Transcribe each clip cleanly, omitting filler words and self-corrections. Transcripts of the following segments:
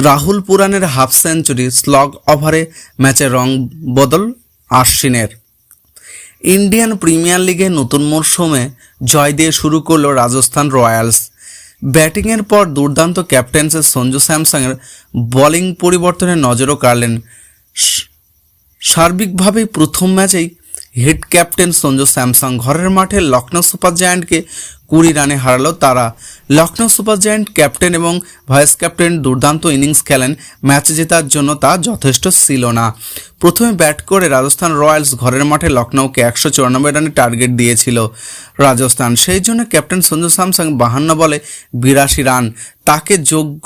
Rahul পুরানের half century, slog ওভারে ম্যাচের রং বদল আশ্বিনের। ইন্ডিয়ান প্রিমিয়ার লিগে নতুন মরশুমে জয় দিয়ে শুরু করল রাজস্থান রয়্যালস। ব্যাটিংয়ের পর দুর্দান্ত ক্যাপ্টেন্সি সঞ্জু স্যামসংয়ের বোলিং পরিবর্তনে নজরও কাড়লেন। সার্বিকভাবেই প্রথম ম্যাচেই হিট ক্যাপ্টেন সঞ্জু স্যামসং। ঘরের মাঠে লখনৌ সুপার জায়ান্টকে 20 রানে হারালো তারা। লখনৌ সুপার জায়ান্ট ক্যাপ্টেন এবং ভাইস ক্যাপ্টেন দুর্দান্ত ইনিংস খেলেন, ম্যাচ জেতার জন্য তা যথেষ্ট ছিল না। প্রথমে ব্যাট করে রাজস্থান রয়্যালস ঘরের মাঠে লখনৌকে 194 রানের টার্গেট দিয়েছিল রাজস্থান। সেই জন্য ক্যাপ্টেন সঞ্জু স্যামসং 52 বলে 82 রান। তাকে যোগ্য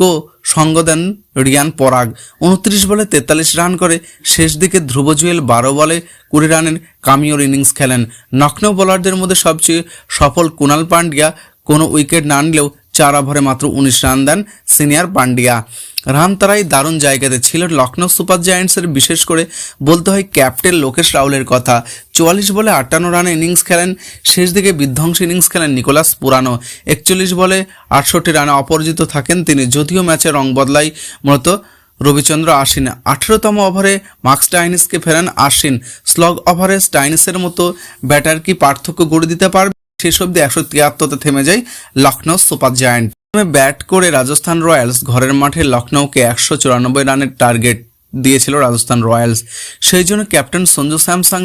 সঙ্গ দেন রিয়ান পরাগ। 29 বলে 43 রান করে শেষ দিকে ধ্রুব জুয়েল 12 বলে 20 রানের কামিওর ইনিংস খেলেন। লখনৌ বোলারদের মধ্যে সবচেয়ে সফল কুনাল পান্ডিয়া কোনো উইকেট না নিলেও 4 ওভারে মাত্র 19 রান দেন সিনিয়র পান্ডিয়া। রান তারাই দারুণ জায়গাতে ছিল লখনৌ সুপার জায়ান্টসের। বিশেষ করে বলতে হয় ক্যাপ্টেন লোকেশ রাহুলের কথা। 44 বলে 58 রানে ইনিংস খেলেন। শেষ দিকে বিধ্বংসী ইনিংস খেলেন নিকোলাস পুরানো। 41 বলে 68 রানে অপরাজিত থাকেন তিনি। যদিও ম্যাচে রং বদলাই মূলত রবিচন্দ্র আশ্বিন। 18তম ওভারে মার্ক স্টাইনিসকে ফেরান আশ্বিন। স্লগ ওভারে স্টাইনিসের মতো ব্যাটার কি পার্থক্য গড়ে দিতে পারবে? শেষ অবধি 173তে থেমে যায় লখনৌ সুপার জায়ান্ট। ব্যাট করে রাজস্থান রয়্যালস ঘরের মাঠে লখনৌকে 194 রানের টার্গেট দিয়েছিল রাজস্থান রয়্যালস। সেই জন্য ক্যাপ্টেন সঞ্জু স্যামসং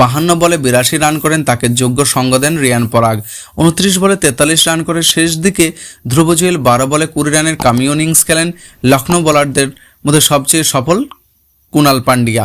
52 বলে 82 রান করেন, তাকে যোগ্য সঙ্গ দেন রিয়ান পরাগ। 29 বলে 43 রান করে শেষ দিকে ধ্রুব জুয়েল 12 বলে 20 রানের কামিও ইনিংস খেলেন। লখনৌ বোলারদের মধ্যে সবচেয়ে সফল কুনাল পান্ডিয়া।